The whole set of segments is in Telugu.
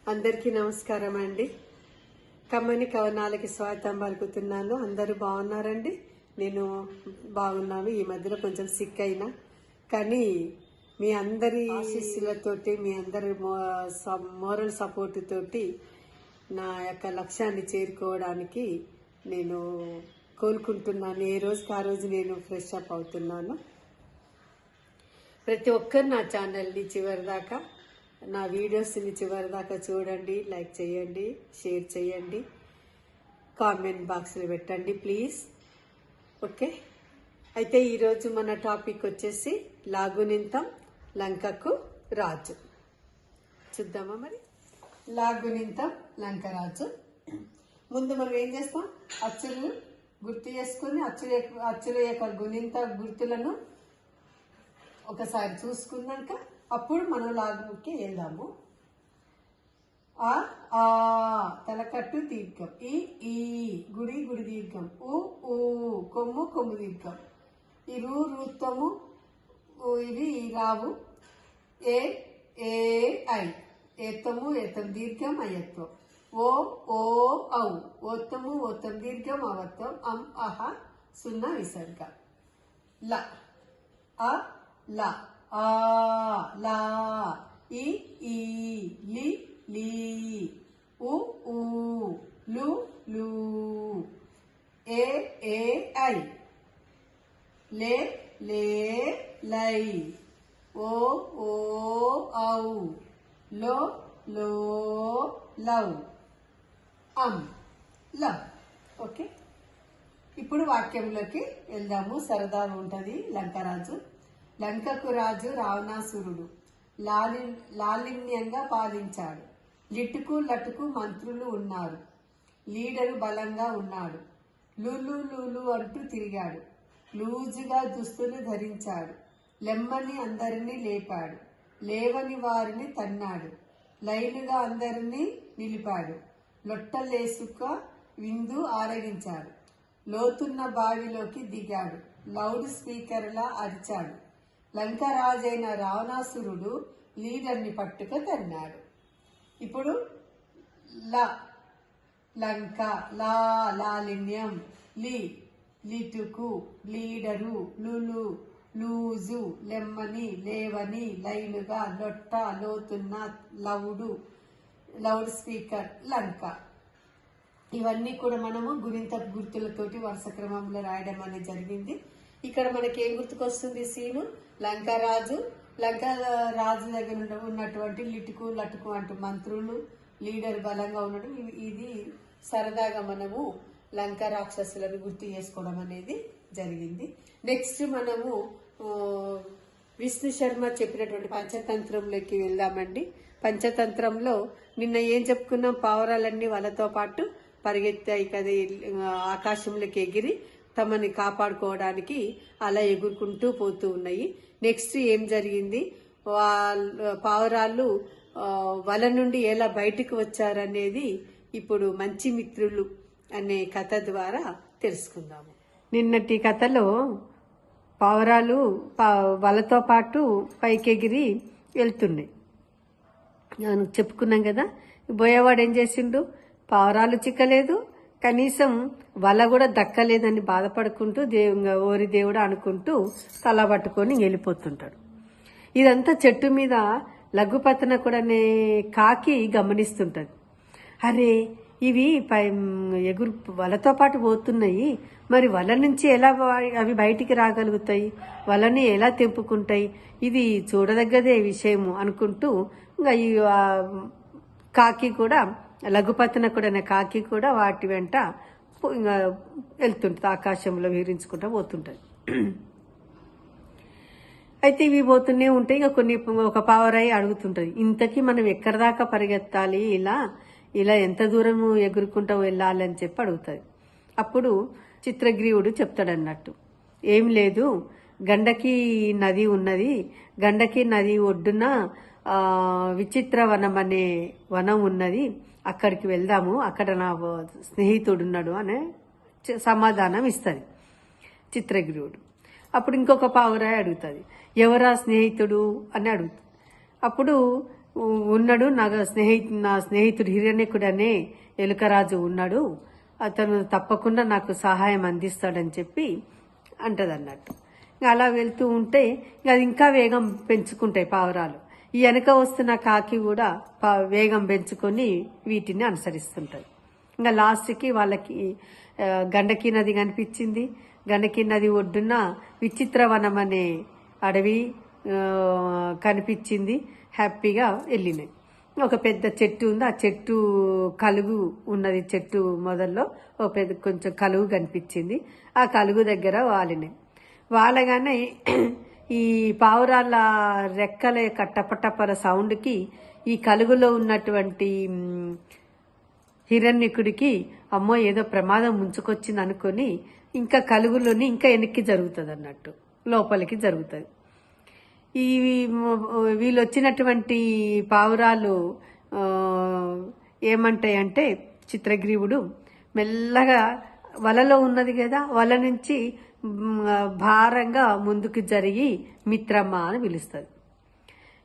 అందరికీ నమస్కారం అండి. కమ్మని కవనాలకి స్వాగతం పలుకుతున్నాను. అందరూ బాగున్నారండి? నేను బాగున్నాను. ఈ మధ్యలో కొంచెం సిక్ అయినా కానీ మీ అందరి ఆశీస్సులతోటి, మీ అందరి మోరల్ సపోర్ట్ తోటి నా యొక్క లక్ష్యాన్ని చేరుకోవడానికి నేను కోలుకుంటున్నాను. ఏ రోజుకి ఆ రోజు నేను ఫ్రెష్ అప్ అవుతున్నాను. ప్రతి ఒక్కరు నా ఛానల్ని చివరిదాకా, నా వీడియోస్ని చివరిదాకా చూడండి, లైక్ చేయండి, షేర్ చేయండి, కామెంట్ బాక్స్లో పెట్టండి ప్లీజ్. ఓకే, అయితే ఈరోజు మన టాపిక్ వచ్చేసి లాగునింతం లంకకు రాజు. చూద్దామా మరి? లాగునింతం లంక రాజు. ముందు మనం ఏం చేస్తాం, అచ్చులు గుర్తు చేసుకుని అచ్చుల యొక్క గుణింత గుర్తులను ఒకసారి చూసుకున్నాక అప్పుడు మనం లాగుకి వెళ్దాము. ఆ ఆ తలకట్టు దీర్ఘం, ఈ గుడి గుడి దీర్ఘం, ఊ కొమ్ము కొమ్ము దీర్ఘం, ఈ రూత్తము, ఇవి రావు, ఏ ఐ ఏత్తము ఏత్తం దీర్ఘం అయత్వం, ఓ ఔ ఓత్తము ఓత్తం దీర్ఘం అవత్వం, అహ సున్నా విసర్గ, ల ఆ లా ఆ లా ఈ లి లీ ఊ లు లూ ఏ ఐ లే లై ఓ ఔ లో లవ్ లవ్. ఓకే, ఇప్పుడు వాక్యంలోకి వెళ్దాము. సరదాగా ఉంటుంది. లంకరాజు. లంకకు రాజు రావణాసురుడు లాలిన్యంగా పాలించాడు. లిటుకు లటుకు మంత్రులు ఉన్నారు. లీడరు బలంగా ఉన్నాడు. లూలు లూలు అంటూ తిరిగాడు. లూజుగా దుస్తులు ధరించాడు. లెమ్మని అందరినీ లేపాడు. లేవని వారిని తన్నాడు. లైనుగా అందరినీ నిలిపాడు. లొట్టలేసుక విందు ఆరగించాడు. లోతున్న బావిలోకి దిగాడు. లౌడ్ స్పీకర్లా అరిచాడు. లంకరాజైన రావణాసురుడు లీడర్ని పట్టుక తన్నాడు. ఇప్పుడు లంక, లాలిన్యం, లిటుకు లీడరు, లులు లూజు, లెమ్మని లేవని, లైనుగా, లొట్ట లోతున్న, లౌడ్ స్పీకర్, లంక. ఇవన్నీ కూడా మనము గుణింత గుర్తులతోటి వరుస క్రమంలో రాయడం అనేది జరిగింది. ఇక్కడ మనకి ఏం గుర్తుకొస్తుంది? సీను లంకరాజు దగ్గర ఉన్నటువంటి లిటుకు లటుకు అంటూ మంత్రులు, లీడర్ బలంగా ఉండడం. ఇది సరదాగా మనము లంక రాక్షసులను గుర్తు చేసుకోవడం అనేది జరిగింది. నెక్స్ట్ మనము విష్ణు శర్మ చెప్పినటువంటి పంచతంత్రంలోకి వెళ్దామండి. పంచతంత్రంలో నిన్న ఏం చెప్పుకున్నాం? పావురాలన్నీ వాళ్ళతో పాటు పరిగెత్తాయి కదా, ఆకాశంలోకి ఎగిరి తమని కాపాడుకోవడానికి అలా ఎగురుకుంటూ పోతూ ఉన్నాయి. నెక్స్ట్ ఏం జరిగింది? పావురాళ్ళు వల నుండి ఎలా బయటకు వచ్చారనేది ఇప్పుడు మంచి మిత్రులు అనే కథ ద్వారా తెలుసుకుందాము. నిన్నటి కథలో పావురాలు వలతో పాటు పైకెగిరి వెళ్తున్నాయి చెప్పుకున్నాం కదా. బోయేవాడు ఏం చేసిండు? పావురాలు చిక్కలేదు, కనీసం వల కూడా దక్కలేదని బాధపడుకుంటూ ఓరి దేవుడు అనుకుంటూ తల పట్టుకొని వెళ్ళిపోతుంటాడు. ఇదంతా చెట్టు మీద లఘుపతన కూడా కాకి గమనిస్తుంటది. అరే, ఇవి ఎగురు వలతో పాటు పోతున్నాయి, మరి వల నుంచి ఎలా అవి బయటికి రాగలుగుతాయి, వలని ఎలా తెంపుకుంటాయి, ఇది చూడదగ్గదే విషయము అనుకుంటూ ఇంకా ఈ కాకి కూడా, లఘుపతన కూడా కాకి కూడా వాటి వెంట వెళ్తుంటుంది, ఆకాశంలో విహరించుకుంటూ పోతుంటది. అయితే ఇవి పోతూనే ఉంటాయి. ఇక ఒక పావురాయి అడుగుతుంటది, ఇంతకీ మనం ఎక్కడి దాకా పరిగెత్తాలి, ఇలా ఎంత దూరం ఎగురుకుంటూ వెళ్ళాలి అని చెప్పి అడుగుతుంది. అప్పుడు చిత్రగ్రీవుడు చెప్తాడన్నట్టు, ఏం లేదు, గండకి నది ఉన్నది, గండకి నది ఒడ్డున విచిత్రవనం అనే వనం ఉన్నది, అక్కడికి వెళ్దాము, అక్కడ నా స్నేహితుడున్నాడు అనే సమాధానం ఇస్తుంది చిత్రగ్రీవుడు. అప్పుడు ఇంకొక పావురాయి అడుగుతుంది, ఎవరా స్నేహితుడు అని అడుగుతుంది. అప్పుడు ఉన్నాడు, నా స్నేహితుడు హిరణ్యకుడు అనే ఎలుకరాజు ఉన్నాడు, అతను తప్పకుండా నాకు సహాయం అందిస్తాడని చెప్పి అంటది అన్నట్టు. అలా వెళ్తూ ఉంటే అది ఇంకా వేగం పెంచుకుంటాయి పావురాలు. ఈ వెనక వస్తున్న కాకి కూడా వేగం పెంచుకొని వీటిని అనుసరిస్తుంటది. ఇంకా లాస్ట్కి వాళ్ళకి గండకీ నది కనిపించింది. గండకీ నది ఒడ్డున విచిత్రవనం అనే అడవి కనిపించింది. హ్యాపీగా వెళ్ళినాయి. ఒక పెద్ద చెట్టు ఉంది, ఆ చెట్టు కలుగు ఉన్నది. చెట్టు మొదల్లో ఒక పెద్ద కొంచెం కలుగు కనిపించింది. ఆ కలుగు దగ్గర వాలినాయి. వాళ్ళగానే ఈ పావురాల రెక్కల టపటపల సౌండ్కి ఈ కలుగులో ఉన్నటువంటి హిరణ్యకుడికి అమ్మో ఏదో ప్రమాదం ముంచుకొచ్చింది అనుకొని ఇంకా కలుగులోని ఇంకా వెనక్కి జరుగుతుంది అన్నట్టు, లోపలికి జరుగుతుంది. ఈ వీళ్ళు వచ్చినటువంటి పావురాలు ఏమంటాయంటే చిత్రగ్రీవుడు మెల్లగా వలలో ఉన్నది కదా, వల నుంచి భారంగా ముందుకు జరిగి మిత్రమ్మ అని పిలుస్తుంది.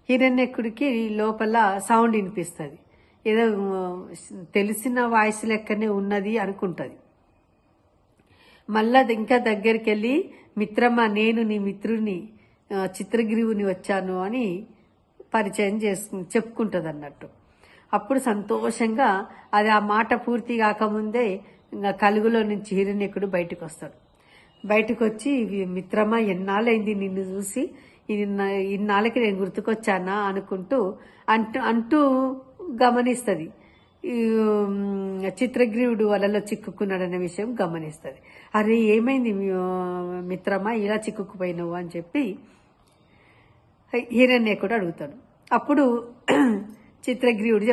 హిరణ్యకుడికి లోపల సౌండ్ వినిపిస్తుంది. ఏదో తెలిసిన వాయిస్ లెక్కనే ఉన్నది అనుకుంటుంది. మళ్ళా ఇంకా దగ్గరికి వెళ్ళి మిత్రమ్మ నేను నీ మిత్రుని చిత్రగ్రీవుని వచ్చాను అని పరిచయం చెప్పుకుంటుంది అన్నట్టు. అప్పుడు సంతోషంగా అది ఆ మాట పూర్తి కాకముందే ఇంకా కలుగులో నుంచి హిరణ్యకుడు బయటకు వస్తాడు. బయటకు వచ్చి మిత్రమా ఎన్నాళ్ళైంది నిన్ను చూసి, ఇన్నాళ్ళకి నేను గుర్తుకొచ్చానా అనుకుంటూ అంటూ గమనిస్తుంది. చిత్రగ్రీవుడు వలలో చిక్కుకున్నాడనే విషయం గమనిస్తుంది. అరే ఏమైంది మిత్రమా ఇలా చిక్కుకుపోయినావు అని చెప్పి హిరణ్యకుడు అడుగుతాడు. అప్పుడు చిత్రగ్రీవుడు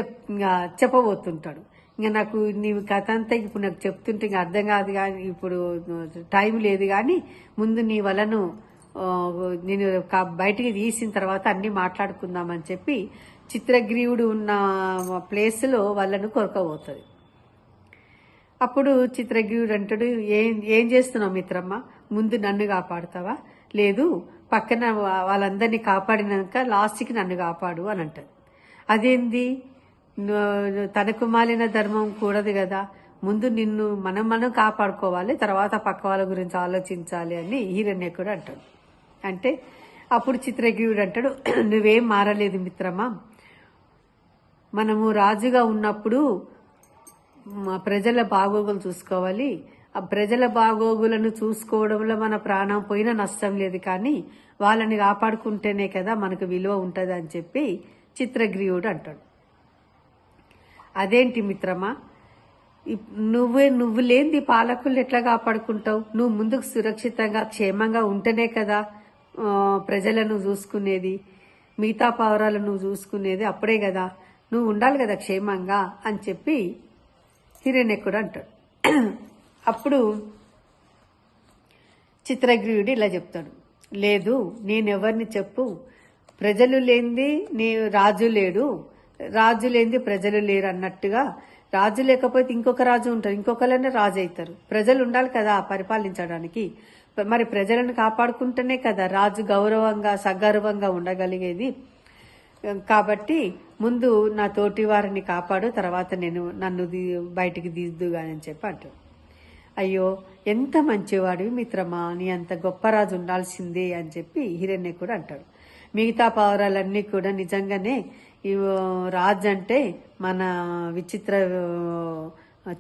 చెప్పబోతుంటాడు. ఇంకా నాకు నీవు కథ అంతా ఇప్పుడు నాకు చెప్తుంటే ఇంకా అర్థం కాదు, కానీ ఇప్పుడు టైం లేదు, కానీ ముందు నీ వలను నేను బయటికి తీసిన తర్వాత అన్ని మాట్లాడుకుందామని చెప్పి చిత్రగ్రీవుడు ఉన్న ప్లేస్లో వాళ్ళను కొరకబోతుంది. అప్పుడు చిత్రగ్రీవుడు అంటాడు, ఏం చేస్తున్నావు మిత్రమ్మ, ముందు నన్ను కాపాడుతావా, లేదు పక్కన వాళ్ళందరినీ కాపాడినాక లాస్ట్కి నన్ను కాపాడు అని అంటాడు. అదేంది, తనకు మాలిన ధర్మం కూడదు కదా, ముందు నిన్ను మనం కాపాడుకోవాలి, తర్వాత పక్క వాళ్ళ గురించి ఆలోచించాలి అని హిరణ్యకుడు అంటాడు. అంటే అప్పుడు చిత్రగ్రీవుడు అంటాడు, నువ్వేం మారలేదు మిత్రమా, మనము రాజుగా ఉన్నప్పుడు ప్రజల బాగోగులు చూసుకోవాలి, ఆ ప్రజల బాగోగులను చూసుకోవడంలో మన ప్రాణం పోయినా నష్టం లేదు, కానీ వాళ్ళని కాపాడుకుంటేనే కదా మనకు విలువ ఉంటుంది అని చెప్పి చిత్రగ్రీవుడు అంటాడు. అదేంటి మిత్రమా, నువ్వు లేనిది పాలకులు ఎట్లా కాపాడుకుంటావు, నువ్వు ముందుకు సురక్షితంగా క్షేమంగా ఉంటేనే కదా ప్రజలను చూసుకునేది, మిగతా పావురాలను చూసుకునేది, అప్పుడే కదా నువ్వు ఉండాలి కదా క్షేమంగా అని చెప్పి హిరణ్యకుడు అంటాడు. అప్పుడు చిత్రగ్రీవుడు ఇలా చెప్తాడు, లేదు నేనెవరిని చెప్పు, ప్రజలు లేనిది నీ రాజు లేడు, రాజు లేనిది ప్రజలు లేరు అన్నట్టుగా, రాజు లేకపోతే ఇంకొక రాజు ఉంటారు, ఇంకొకళ్ళనే రాజు అవుతారు, ప్రజలు ఉండాలి కదా పరిపాలించడానికి, మరి ప్రజలను కాపాడుకుంటేనే కదా రాజు గౌరవంగా సగర్వంగా ఉండగలిగేది, కాబట్టి ముందు నా తోటి వారిని కాపాడు, తర్వాత నన్ను బయటికి తీద్దుగానని చెప్పి అంటాడు. అయ్యో ఎంత మంచివాడివి మిత్రమా, నీ అంత గొప్ప రాజు ఉండాల్సిందే అని చెప్పి హిరణ్యకుడు అంటాడు. మిగతా పావురాలన్నీ కూడా నిజంగానే రాజు అంటే మన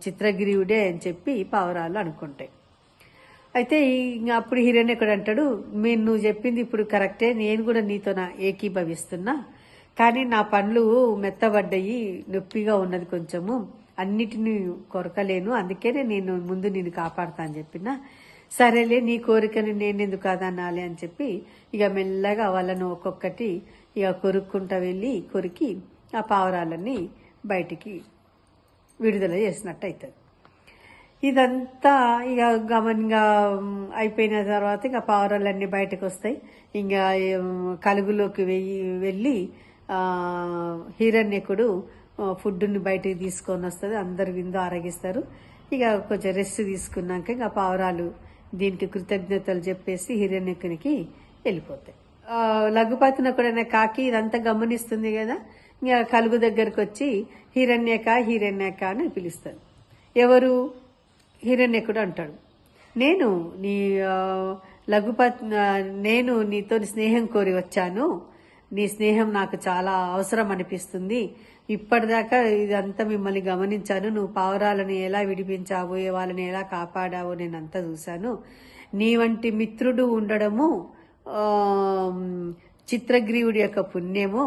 చిత్రగ్రీవుడే అని చెప్పి పావురాలు అనుకుంటాయి. అయితే అప్పుడు హిరణ్యకుడు అంటాడు, నువ్వు చెప్పింది ఇప్పుడు కరెక్టే, నేను కూడా నీతో ఏకీభవిస్తున్నా, కానీ నా పండ్లు మెత్తబడ్డాయి, నొప్పిగా ఉన్నది కొంచెము, అన్నిటినీ కొరకలేను, అందుకనే నేను ముందు నిన్ను కాపాడుతా అని చెప్పిన, సరేలే నీ కోరికని నేనెందుకు కాదనాలి అని చెప్పి ఇక మెల్లగా వాళ్ళను ఒక్కొక్కటి ఇక కొరుక్కుంటా వెళ్ళి కొరికి ఆ పావురాలన్నీ బయటికి విడుదల చేసినట్టు అవుతుంది. ఇదంతా ఇక గమనంగా అయిపోయిన తర్వాత ఇక పావురాలన్నీ బయటకు వస్తాయి. ఇంకా కలుగులోకి వెళ్ళి హిరణ్యకుడు ఫుడ్ని బయటికి తీసుకొని వస్తుంది, అందరు విందు ఆరగిస్తారు. ఇక కొంచెం రెస్ట్ తీసుకున్నాక ఇక పావురాలు దీనికి కృతజ్ఞతలు చెప్పేసి హిరణ్యకునికి వెళ్ళిపోతాయి. లఘుపతిన కూడా కాకి ఇదంతా గమనిస్తుంది కదా, కలుగు దగ్గరకు వచ్చి హిరణ్యక హిరణ్యక అని పిలుస్తాడు. ఎవరు? హిరణ్యకుడు అంటాడు, నేను నీ నేను నీతో స్నేహం కోరి వచ్చాను. నీ స్నేహం నాకు చాలా అవసరం అనిపిస్తుంది. ఇప్పటిదాకా ఇదంతా మిమ్మల్ని గమనించాను. నువ్వు పావురాలను ఎలా విడిపించావు, వాళ్ళని ఎలా కాపాడావో నేనంతా చూశాను. నీ వంటి మిత్రుడు ఉండడము చిత్రగ్రీవుడి యొక్క పుణ్యము.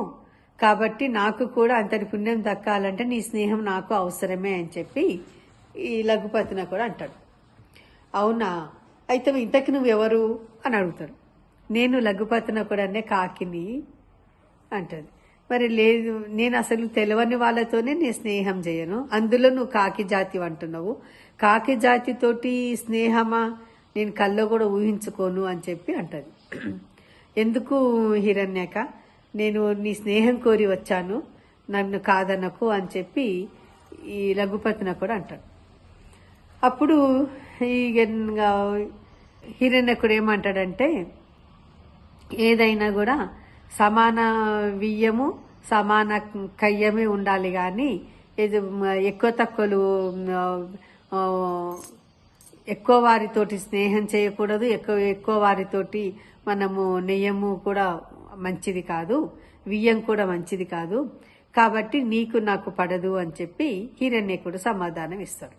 కాబట్టి నాకు కూడా అంతటి పుణ్యం దక్కాలంటే నీ స్నేహం నాకు అవసరమే అని చెప్పి ఈ లఘుపతిన కూడా అంటాడు. అవునా, అయితే ఇంతకు నువ్వెవరు అని అడుగుతాడు. నేను లఘుపతిన కూడా కాకిని అంటది. మరి లేదు, నేను అసలు తెలియని వాళ్ళతోనే నేను స్నేహం చేయను, అందులో నువ్వు కాకి జాతి అంటున్నావు. కాకి జాతితోటి స్నేహమా? నేను కల్లో కూడా ఊహించుకోను అని చెప్పి అంటది. ఎందుకు హిరణ్యక, నేను నీ స్నేహం కోరి వచ్చాను, నన్ను కాదనకు అని చెప్పి ఈ లఘుపతిన కూడా అంటాడు. అప్పుడు ఈ హిరణ్యకుడు ఏమంటాడంటే, ఏదైనా కూడా సమాన వియ్యము సమాన కయ్యమే ఉండాలి, కానీ ఇది ఎక్కువ తక్కువలు ఎక్కువ వారితోటి స్నేహం చేయకూడదు, ఎక్కువ వారితోటి మనము నెయ్యము కూడా మంచిది కాదు, వియ్యం కూడా మంచిది కాదు, కాబట్టి నీకు నాకు పడదు అని చెప్పి హిరణ్యకుడు సమాధానం ఇస్తాడు.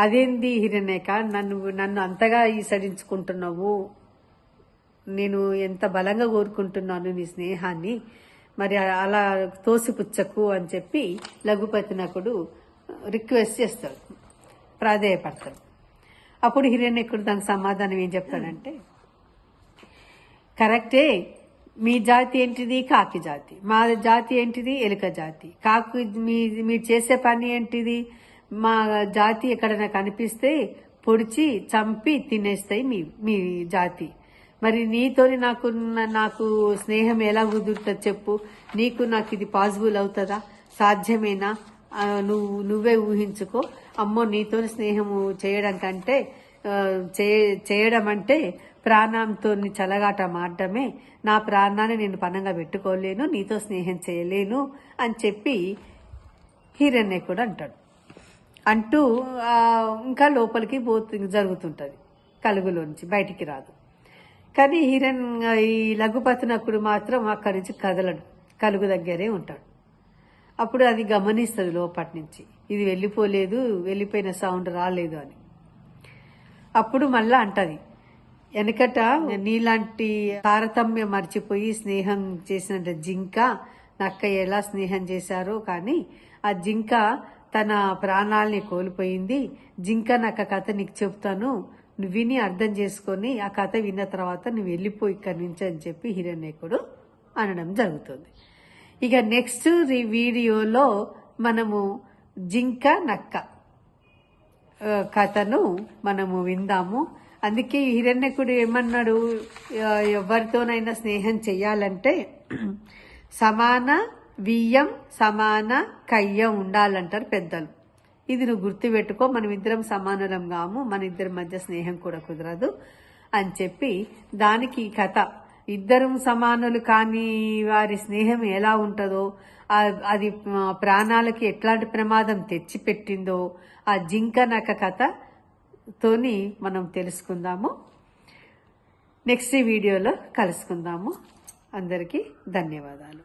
అదేంది హిరణ్యక, నన్ను అంతగా ఈసడించుకుంటున్నావు, నేను ఎంత బలంగా కోరుకుంటున్నాను నీ స్నేహాన్ని, మరి అలా తోసిపుచ్చకు అని చెప్పి లఘుపతినకుడు రిక్వెస్ట్ చేస్తాడు, ప్రాధేయపడతాడు. అప్పుడు హిరణ్యకుడు దానికి సమాధానం ఏం చెప్తాడంటే, కరెక్టే, మీ జాతి ఏంటిది? కాకి జాతి. మా జాతి ఏంటిది? ఎలుక జాతి. మీరు చేసే పని ఏంటిది? మా జాతి ఎక్కడైనా కనిపిస్తే పొడిచి చంపి తినేస్తాయి మీ జాతి. మరి నీతోని నాకు స్నేహం ఎలా కుదురుతుంది చెప్పు? నీకు నాకు ఇది పాసిబుల్ అవుతుందా? సాధ్యమేనా? నువ్వే ఊహించుకో. అమ్మో, నీతోని స్నేహము చేయడం కంటే చేయడం అంటే ప్రాణంతో చలగాట మాడటమే. నా ప్రాణాన్ని నేను పనంగా పెట్టుకోలేను, నీతో స్నేహం చేయలేను అని చెప్పి హిరణ్యకుడు అంటాడు. అంటూ ఇంకా లోపలికి జరుగుతుంటది, కలుగులోంచి బయటికి రాదు. కానీ ఈ లఘుపతినకుడు మాత్రం అక్కడి నుంచి కదలడు, కలుగు దగ్గరే ఉంటాడు. అప్పుడు అది గమనిస్తుంది లోపటి నుంచి, ఇది వెళ్ళిపోలేదు, వెళ్ళిపోయిన సౌండ్ రాలేదు అని. అప్పుడు మళ్ళా అంటది, వెనకట నీలాంటి తారతమ్యం మర్చిపోయి స్నేహం చేసిన జింక నక్క ఎలా స్నేహం చేశారో, కానీ ఆ జింక తన ప్రాణాలని కోల్పోయింది. జింక నక్క కథ నీకు చెప్తాను, నువ్వు విని అర్థం చేసుకొని ఆ కథ విన్న తర్వాత నువ్వు వెళ్ళిపోయి ఇక్కడి నుంచి అని చెప్పి హిరణ్యకుడు అనడం జరుగుతుంది. ఇక నెక్స్ట్ వీడియోలో మనము జింక నక్క కథను మనము విందాము. అందుకే హిరణ్యకుడు ఏమన్నాడు, ఎవరితోనైనా స్నేహం చెయ్యాలంటే సమాన వియ్యం సమాన కయ్యం ఉండాలంటారు పెద్దలు. ఇది నువ్వు గుర్తుపెట్టుకో, మనం ఇద్దరం సమానులం కాము, మన ఇద్దరి మధ్య స్నేహం కూడా కుదరదు అని చెప్పి దానికి కథ, ఇద్దరం సమానులు కానీ వారి స్నేహం ఎలా ఉంటుందో, అది ప్రాణాలకి ఎట్లాంటి ప్రమాదం తెచ్చిపెట్టిందో ఆ జింక నక్క కథతోని మనం తెలుసుకుందాము. నెక్స్ట్ వీడియోలో కలుసుకుందాము. అందరికీ ధన్యవాదాలు.